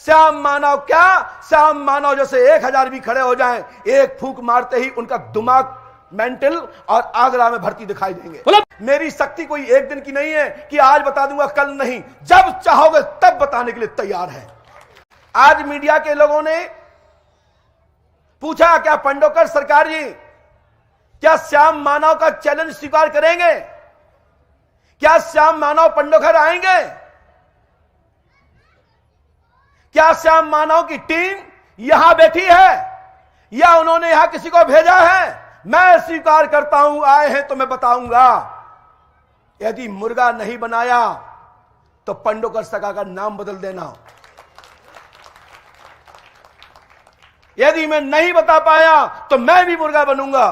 श्याम मानव क्या, श्याम मानव जैसे 1000 भी खड़े हो जाएं, एक फूंक मारते ही उनका दिमाग मेंटल और आगरा में भर्ती दिखाई देंगे। मेरी शक्ति कोई एक दिन की नहीं है कि आज बता दूंगा कल नहीं, जब चाहोगे तब बताने के लिए तैयार है। आज मीडिया के लोगों ने पूछा क्या पंडोकर सरकार जी क्या श्याम मानव का चैलेंज स्वीकार करेंगे, क्या श्याम मानव पंडोकर आएंगे, क्या श्याम मानव की टीम यहां बैठी है या उन्होंने यहां किसी को भेजा है? मैं स्वीकार करता हूं, आए हैं तो मैं बताऊंगा। यदि मुर्गा नहीं बनाया तो पंडोकर सरकार का नाम बदल देना। यदि मैं नहीं बता पाया तो मैं भी मुर्गा बनूंगा,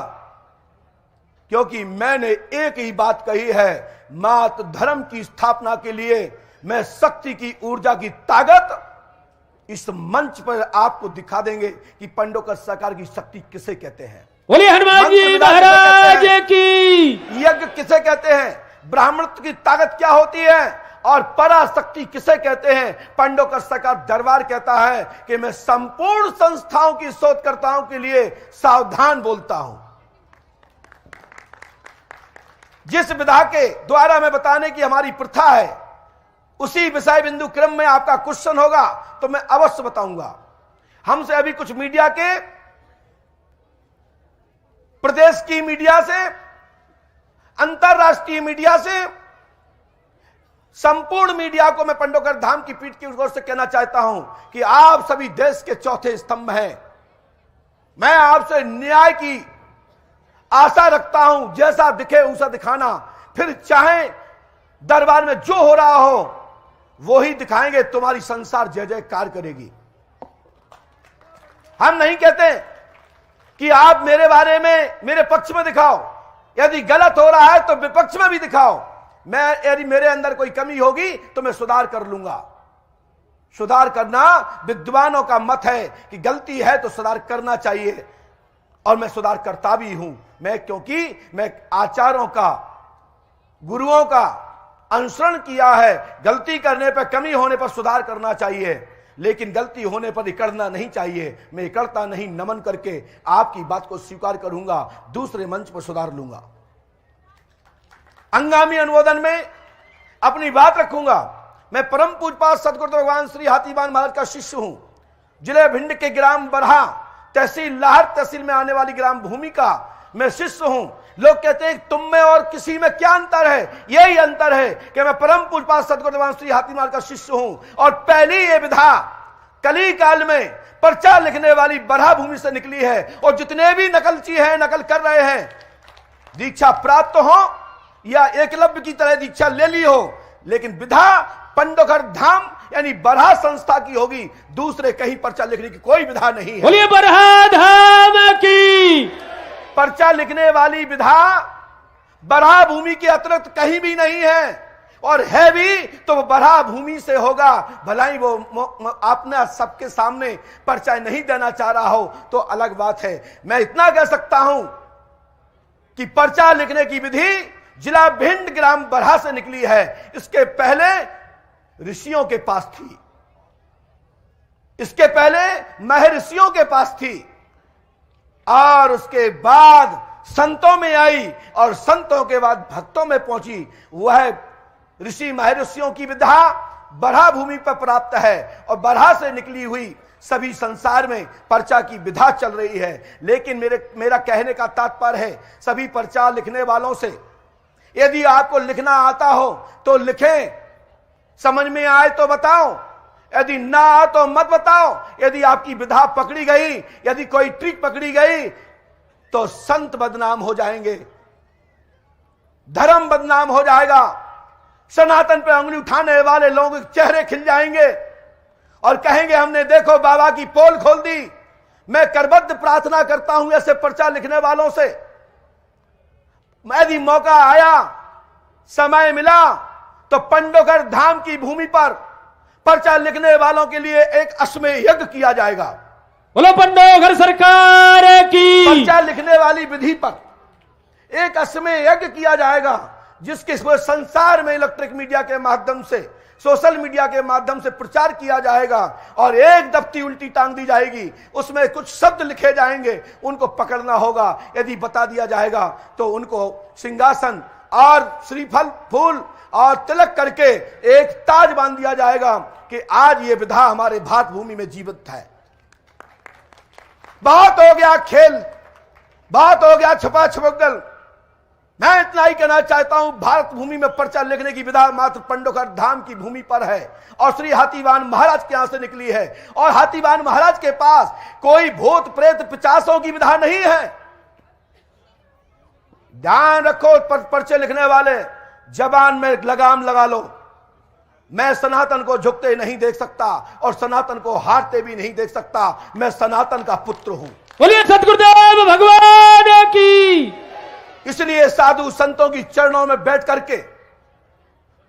क्योंकि मैंने एक ही बात कही है, मात धर्म की स्थापना के लिए मैं शक्ति की ऊर्जा की ताकत इस मंच पर आपको दिखा देंगे कि पंडोकर सरकार की शक्ति किसे कहते हैं। बोलिए हनुमान जी महाराज की। यज्ञ किसे कहते हैं, ब्राह्मणत्व की ताकत क्या होती है और पराशक्ति किसे कहते हैं। पंडोकर सरकार दरबार कहता है कि मैं संपूर्ण संस्थाओं की शोधकर्ताओं के लिए सावधान बोलता हूं। जिस विधा के द्वारा मैं बताने की हमारी प्रथा है उसी विषय बिंदु क्रम में आपका क्वेश्चन होगा तो मैं अवश्य बताऊंगा। हमसे अभी कुछ मीडिया के, प्रदेश की मीडिया से, अंतरराष्ट्रीय मीडिया से, संपूर्ण मीडिया को मैं पंडोकर धाम की पीठ की ओर से कहना चाहता हूं कि आप सभी देश के चौथे स्तंभ हैं। मैं आपसे न्याय की आशा रखता हूं, जैसा दिखे उसा दिखाना, फिर चाहे दरबार में जो हो रहा हो वो ही दिखाएंगे, तुम्हारी संसार जय जयकार करेगी। हम नहीं कहते कि आप मेरे बारे में मेरे पक्ष में दिखाओ, यदि गलत हो रहा है तो विपक्ष में भी दिखाओ। मैं यदि मेरे अंदर कोई कमी होगी तो मैं सुधार कर लूंगा। सुधार करना विद्वानों का मत है कि गलती है तो सुधार करना चाहिए, और मैं सुधार करता भी हूं। मैं क्योंकि मैं आचार्यों का, गुरुओं का अनुसरण किया है। गलती करने पर, कमी होने पर सुधार करना चाहिए, लेकिन गलती होने पर इकड़ना नहीं चाहिए। मैं इकड़ता नहीं, नमन करके आपकी बात को स्वीकार करूंगा, दूसरे मंच पर सुधार लूंगा। अंगामी अनुमोदन में अपनी बात रखूंगा। मैं परम पूज्यपाद सदगुरु भगवान श्री हाथीवान महाराज का शिष्य हूं। जिले भिंड के ग्राम बरहा, तहसील लाहर तहसील में आने वाली ग्राम भूमि का मैं शिष्य हूं। लोग कहते हैं तुम में और किसी में क्या अंतर है? यही अंतर है कि मैं परम पूज्यपाद सदगुरु भगवान श्री हाथीवान का शिष्य हूं, और पहली ये विधा कली काल में पर्चा लिखने वाली बरहा भूमि से निकली है। और जितने भी नकलची हैं, नकल कर रहे हैं, दीक्षा प्राप्त हो या एकलव्य की तरह दीक्षा ले ली हो, लेकिन विधा पंडोकर धाम यानी बरहा संस्था की होगी। दूसरे कहीं पर्चा लिखने की कोई विधा नहीं है। बोलिए बरहा धाम की। पर्चा लिखने वाली विधा बरहा भूमि के अतिरिक्त कहीं भी नहीं है, और है भी तो वो बरहा भूमि से होगा। भलाई वो अपना सबके सामने पर्चा नहीं देना चाह रहा हो तो अलग बात है। मैं इतना कह सकता हूं कि पर्चा लिखने की विधि जिला भिंड ग्राम बरहा से निकली है। इसके पहले ऋषियों के पास थी, इसके पहले महर्षियों के पास थी, और उसके बाद संतों में आई, और संतों के बाद भक्तों में पहुंची। वह ऋषि महर्षियों की विधा बरहा भूमि पर प्राप्त है, और बरहा से निकली हुई सभी संसार में पर्चा की विधा चल रही है। लेकिन मेरा कहने का तात्पर्य है सभी पर्चा लिखने वालों से, यदि आपको लिखना आता हो तो लिखें, समझ में आए तो बताओ, यदि ना आए तो मत बताओ। यदि आपकी विधा पकड़ी गई, यदि कोई ट्रिक पकड़ी गई तो संत बदनाम हो जाएंगे, धर्म बदनाम हो जाएगा, सनातन पे उंगली उठाने वाले लोगों के चेहरे खिल जाएंगे और कहेंगे हमने देखो बाबा की पोल खोल दी। मैं करबद्ध प्रार्थना करता हूं ऐसे पर्चा लिखने वालों से, यदि मौका आया, समय मिला तो पंडोकर धाम की भूमि पर पर्चा लिखने वालों के लिए एक अश्वमेध यज्ञ किया जाएगा। बोलो पंडोकर सरकार की। पर्चा लिखने वाली विधि पर एक अश्वमेध यज्ञ किया जाएगा, जिसके संसार में इलेक्ट्रिक मीडिया के माध्यम से सोशल मीडिया के माध्यम से प्रचार किया जाएगा और एक दफ्ती उल्टी टांग दी जाएगी, उसमें कुछ शब्द लिखे जाएंगे, उनको पकड़ना होगा। यदि बता दिया जाएगा तो उनको सिंहासन और श्रीफल फूल और तिलक करके एक ताज बांध दिया जाएगा कि आज ये विधा हमारे भारत भूमि में जीवित है। बहुत हो गया खेल, बहुत हो गया छुपा छुपगल। मैं इतना ही कहना चाहता हूं, भारत भूमि में पर्चा लिखने की विधा मात्र पंडोकर धाम की भूमि पर है और श्री हाथीवान महाराज के यहां से निकली है। और हाथीवान महाराज के पास कोई भूत प्रेत पिशाचों की विधा नहीं है। ध्यान रखो पर्चे लिखने वाले, जबान में लगाम लगा लो। मैं सनातन को झुकते नहीं देख सकता और सनातन को हारते भी नहीं देख सकता। मैं सनातन का पुत्र हूं। बोलिए सतगुरुदेव भगवान की। इसलिए साधु संतों की चरणों में बैठ करके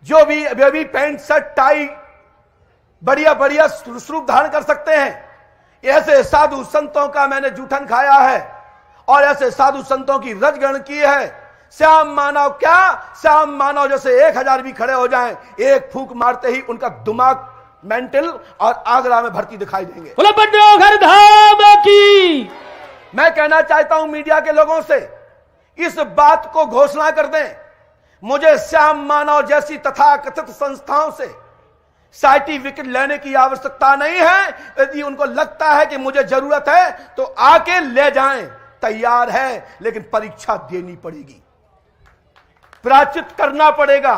जो भी पैंट शर्ट टाई बढ़िया बढ़िया स्वरूप धारण कर सकते हैं, ऐसे साधु संतों का मैंने जूठन खाया है और ऐसे साधु संतों की रजगण की है। श्याम मानव क्या, श्याम मानव जैसे 1000 भी खड़े हो जाएं, एक फूंक मारते ही उनका दिमाग मेंटल और आगरा में भर्ती दिखाई देंगे। पंडोकर धाम की। मैं कहना चाहता हूं मीडिया के लोगों से, इस बात को घोषणा कर दें, मुझे श्याम मानव जैसी तथाकथित संस्थाओं से सर्टिफिकेट लेने की आवश्यकता नहीं है। यदि उनको लगता है कि मुझे जरूरत है तो आके ले जाएं, तैयार है, लेकिन परीक्षा देनी पड़ेगी, प्राचित करना पड़ेगा।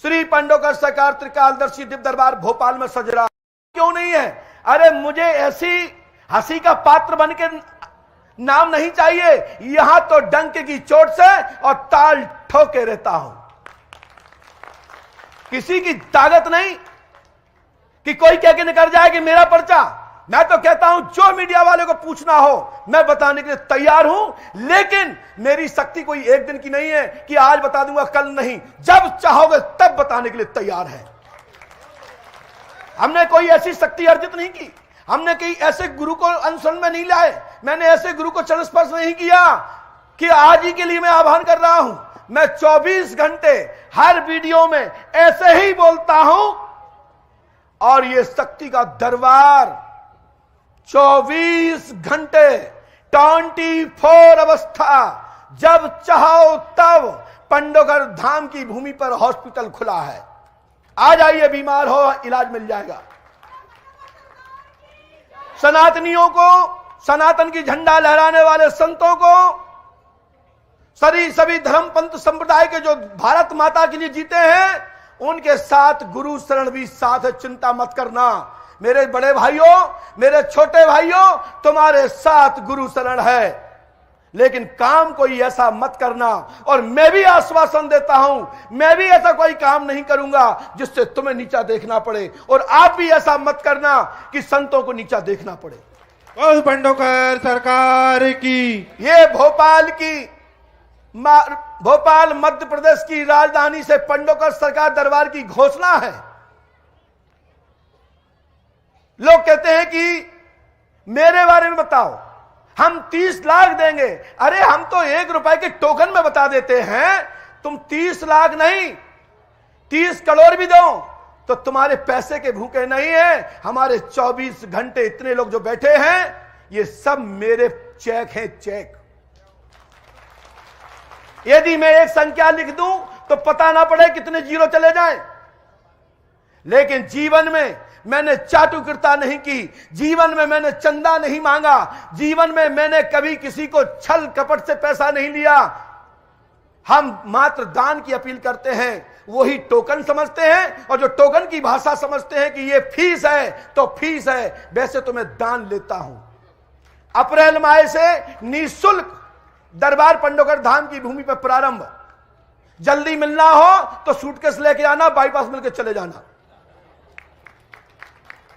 श्री पंडोकर सरकार त्रिकालदर्शी दिव्य दरबार भोपाल में सज रहा क्यों नहीं है? अरे मुझे ऐसी हंसी का पात्र बन के नाम नहीं चाहिए। यहां तो डंके की चोट से और ताल ठोके रहता हूं, किसी की ताकत नहीं कि कोई कह के निकल जाए कि मेरा पर्चा। मैं तो कहता हूं जो मीडिया वाले को पूछना हो मैं बताने के लिए तैयार हूं, लेकिन मेरी शक्ति कोई एक दिन की नहीं है कि आज बता दूंगा कल नहीं। जब चाहोगे तब बताने के लिए तैयार है। हमने कोई ऐसी शक्ति अर्जित नहीं की, हमने कहीं ऐसे गुरु को अनुसरण में नहीं लाए, मैंने ऐसे गुरु को चरण स्पर्श नहीं किया कि आज ही के लिए मैं आह्वान कर रहा हूं। मैं 24 घंटे हर वीडियो में ऐसे ही बोलता हूं और ये शक्ति का दरबार 24 घंटे 24 अवस्था, जब चाहो तब पंडोकर धाम की भूमि पर हॉस्पिटल खुला है। आ जाइए, बीमार हो इलाज मिल जाएगा। सनातनियों को, सनातन की झंडा लहराने वाले संतों को, सभी धर्म पंथ संप्रदाय के जो भारत माता के लिए जीते हैं, उनके साथ गुरु शरण भी साथ है। चिंता मत करना मेरे बड़े भाइयों, मेरे छोटे भाइयों, तुम्हारे साथ गुरु शरण है, लेकिन काम कोई ऐसा मत करना। और मैं भी आश्वासन देता हूं, मैं भी ऐसा कोई काम नहीं करूंगा जिससे तुम्हें नीचा देखना पड़े, और आप भी ऐसा मत करना कि संतों को नीचा देखना पड़े। पंडोकर सरकार की। ये भोपाल मध्य प्रदेश की राजधानी से पंडोकर सरकार दरबार की घोषणा है। लोग कहते हैं कि मेरे बारे में बताओ, हम 30 लाख देंगे। अरे हम तो 1 रुपए के टोकन में बता देते हैं, तुम 30 लाख नहीं 30 करोड़ भी दो तो तुम्हारे पैसे के भूखे नहीं है। हमारे 24 घंटे इतने लोग जो बैठे हैं, ये सब मेरे चेक हैं, चेक। यदि मैं एक संख्या लिख दूं तो पता ना पड़े कितने जीरो चले जाएं। लेकिन जीवन में मैंने चाटुकरता नहीं की, जीवन में मैंने चंदा नहीं मांगा, जीवन में मैंने कभी किसी को छल कपट से पैसा नहीं लिया। हम मात्र दान की अपील करते हैं, वही टोकन समझते हैं, और जो टोकन की भाषा समझते हैं कि ये फीस है तो फीस है। वैसे तो मैं दान लेता हूं। अप्रैल माह से निःशुल्क दरबार पंडोकर धाम की भूमि पर प्रारंभ। जल्दी मिलना हो तो सूटकेस लेके आना, बाईपास मिलकर चले जाना।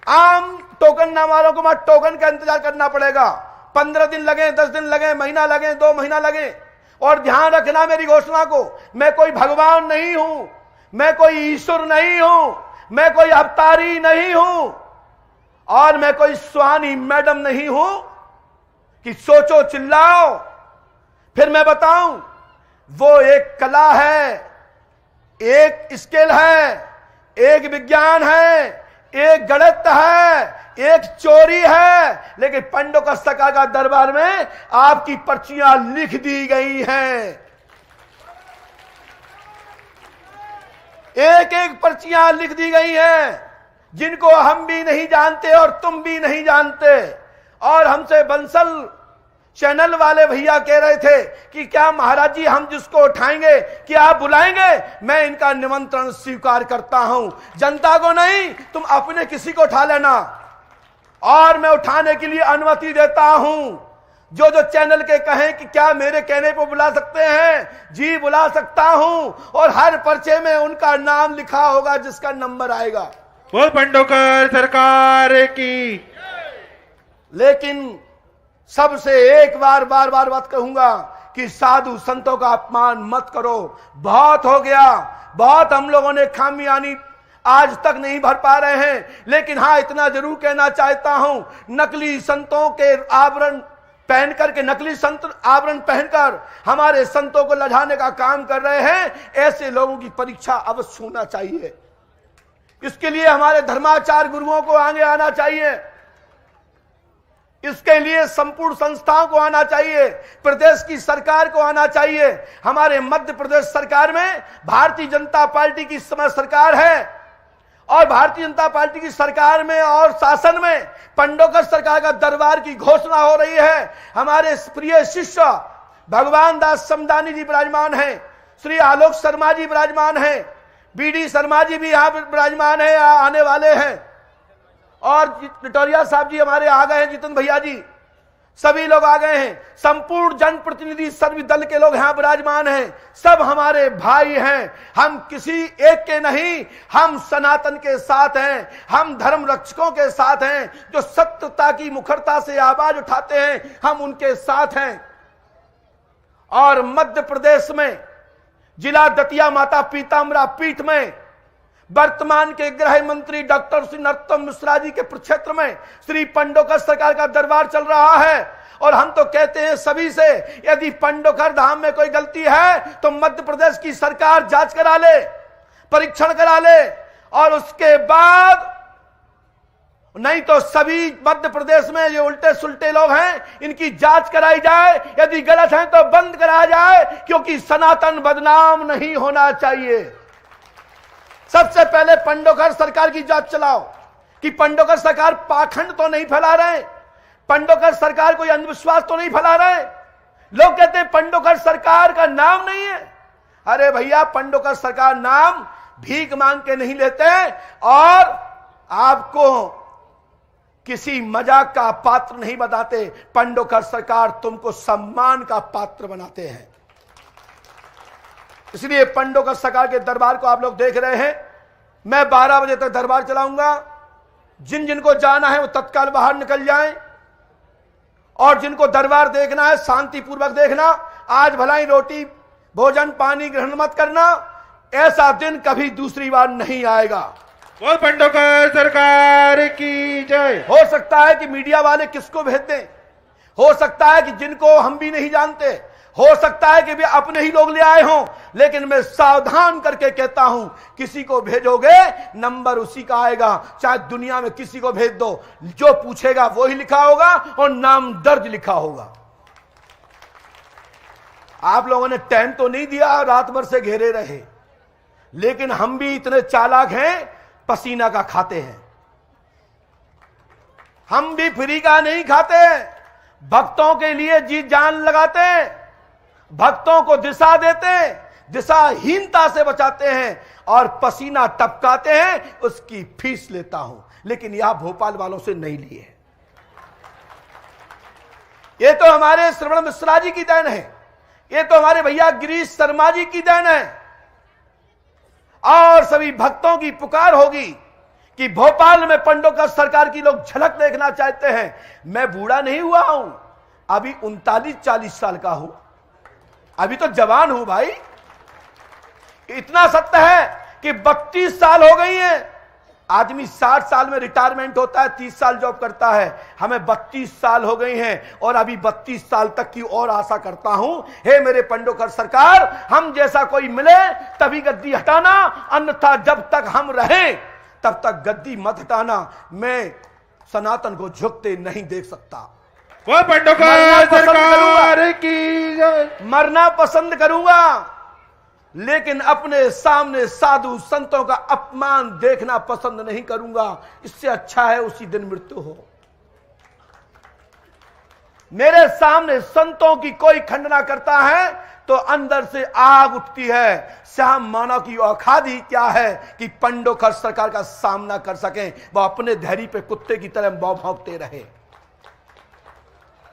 आम टोकन ना वालों को मत टोकन का इंतजार करना पड़ेगा। 15 दिन लगे, 10 दिन लगे, महीना लगे, 2 महीना लगे। और ध्यान रखना मेरी घोषणा को, मैं कोई भगवान नहीं हूं, मैं कोई ईश्वर नहीं हूं, मैं कोई अवतारी नहीं हूं, और मैं कोई सुहानी मैडम नहीं हूं कि सोचो चिल्लाओ फिर मैं बताऊं। वो एक कला है, एक स्केल है, एक विज्ञान है, एक गणित है, एक चोरी है, लेकिन पंडोकर सरकार का दरबार में आपकी पर्चियां लिख दी गई हैं। एक एक पर्चियां लिख दी गई हैं जिनको हम भी नहीं जानते और तुम भी नहीं जानते। और हमसे बंसल चैनल वाले भैया कह रहे थे कि क्या महाराज जी हम जिसको उठाएंगे कि आप बुलाएंगे? मैं इनका निमंत्रण स्वीकार करता हूं, जनता को नहीं, तुम अपने किसी को उठा लेना और मैं उठाने के लिए अनुमति देता हूं। जो जो चैनल के कहें कि क्या मेरे कहने पर बुला सकते हैं, जी बुला सकता हूं, और हर पर्चे में उनका नाम लिखा होगा जिसका नंबर आएगा। बोल पंडोकर सरकार की। लेकिन सबसे एक बार बार बात कहूंगा कि साधु संतों का अपमान मत करो। बहुत हो गया, बहुत हम लोगों ने खामियानी आज तक नहीं भर पा रहे हैं। लेकिन हां, इतना जरूर कहना चाहता हूं, नकली संतों के आवरण पहन करके, नकली संत आवरण पहनकर हमारे संतों को लजाने का काम कर रहे हैं, ऐसे लोगों की परीक्षा अवश्य होना चाहिए। इसके लिए हमारे धर्माचार्य गुरुओं को आगे आना चाहिए, इसके लिए संपूर्ण संस्थाओं को आना चाहिए, प्रदेश की सरकार को आना चाहिए। हमारे मध्य प्रदेश सरकार में भारतीय जनता पार्टी की समय सरकार है, और भारतीय जनता पार्टी की सरकार में और शासन में पंडोकर सरकार का दरबार की घोषणा हो रही है। हमारे प्रिय शिष्य भगवान दास समदानी जी विराजमान हैं, श्री आलोक शर्मा जी विराजमान हैं, बीडी शर्मा जी भी यहां विराजमान है, आने वाले हैं, और टिटोरिया साहब जी हमारे आ गए हैं, जितन भैया जी, सभी लोग आ गए हैं। संपूर्ण जनप्रतिनिधि सर्व दल के लोग यहां विराजमान हैं। सब हमारे भाई हैं, हम किसी एक के नहीं, हम सनातन के साथ हैं, हम धर्म रक्षकों के साथ हैं, जो सत्यता की मुखरता से आवाज उठाते हैं, हम उनके साथ हैं। और मध्य प्रदेश में जिला दतिया माता पीताम्बरा पीठ में वर्तमान के गृह मंत्री डॉक्टर श्री नरोत्तम मिश्रा जी के प्रक्षेत्र में श्री पंडोकर सरकार का दरबार चल रहा है। और हम तो कहते हैं सभी से, यदि पंडोकर धाम में कोई गलती है तो मध्य प्रदेश की सरकार जांच करा ले, परीक्षण करा ले, और उसके बाद नहीं तो सभी मध्य प्रदेश में ये उल्टे सुल्टे लोग हैं, इनकी जांच कराई जाए, यदि गलत है तो बंद कराया जाए, क्योंकि सनातन बदनाम नहीं होना चाहिए। सबसे पहले पंडोकर सरकार की जांच चलाओ कि पंडोकर सरकार पाखंड तो नहीं फैला रहे, पंडोकर सरकार कोई अंधविश्वास तो नहीं फैला रहे। लोग कहते हैं पंडोकर सरकार का नाम नहीं है। अरे भैया, पंडोकर सरकार नाम भीख मांग के नहीं लेते और आपको किसी मजाक का पात्र नहीं बताते। पंडोकर सरकार तुमको सम्मान का पात्र बनाते हैं। इसलिए पंडोकर सरकार के दरबार को आप लोग देख रहे हैं। मैं 12 बजे तक दरबार चलाऊंगा। जिन जिनको जाना है वो तत्काल बाहर निकल जाएं, और जिनको दरबार देखना है शांतिपूर्वक देखना। आज भलाई रोटी भोजन पानी ग्रहण मत करना, ऐसा दिन कभी दूसरी बार नहीं आएगा। बोल पंडोकर सरकार की जय। हो सकता है कि मीडिया वाले किसको भेज दें, हो सकता है कि जिनको हम भी नहीं जानते, हो सकता है कि वे अपने ही लोग ले आए हों, लेकिन मैं सावधान करके कहता हूं, किसी को भेजोगे नंबर उसी का आएगा। चाहे दुनिया में किसी को भेज दो, जो पूछेगा वो ही लिखा होगा और नाम दर्ज लिखा होगा। आप लोगों ने टाइम तो नहीं दिया, रात भर से घेरे रहे, लेकिन हम भी इतने चालाक हैं, पसीना का खाते हैं। हम भी फ्री का नहीं खाते, भक्तों के लिए जी जान लगाते हैं, भक्तों को दिशा देते हैं, दिशाहीनता से बचाते हैं और पसीना टपकाते हैं, उसकी फीस लेता हूं। लेकिन यह भोपाल वालों से नहीं लिए। ये तो हमारे श्रवण मिश्रा जी की देन है, ये तो हमारे भैया गिरीश शर्मा जी की देन है। और सभी भक्तों की पुकार होगी कि भोपाल में पंडोकर सरकार की लोग झलक देखना चाहते हैं। मैं बूढ़ा नहीं हुआ हूं, अभी 39-40 साल का हूं, अभी तो जवान हूं भाई। इतना सत्य है कि 32 साल हो गई हैं आदमी 60 साल में रिटायरमेंट होता है, 30 साल जॉब करता है। हमें 32 साल हो गई हैं और अभी 32 साल तक की और आशा करता हूं। हे मेरे पंडोकर सरकार, हम जैसा कोई मिले तभी गद्दी हटाना, अन्यथा जब तक हम रहें तब तक गद्दी मत हटाना। मैं सनातन को झुकते नहीं देख सकता। बोल पंडोकर सरकार की जय। मरना पसंद करूंगा, लेकिन अपने सामने साधु संतों का अपमान देखना पसंद नहीं करूंगा। इससे अच्छा है उसी दिन मृत्यु हो। मेरे सामने संतों की कोई खंडना करता है तो अंदर से आग उठती है। श्याम मानव की औकात ही क्या है कि पंडोकर सरकार का सामना कर सकें। वह अपने धैर्य पे कुत्ते की तरह भौंकते रहे।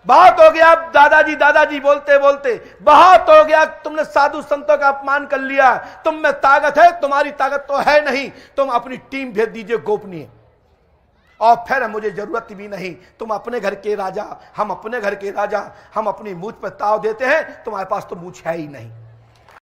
बहुत हो गया दादाजी दादाजी बोलते बोलते, बहुत हो गया। तुमने साधु संतों का अपमान कर लिया। तुम में ताकत है, तुम्हारी ताकत तो है नहीं। तुम अपनी टीम भेज दीजिए गोपनीय, और फिर मुझे जरूरत भी नहीं। तुम अपने घर के राजा, हम अपने घर के राजा। हम अपनी मूछ पर ताव देते हैं, तुम्हारे पास तो मूछ है ही नहीं।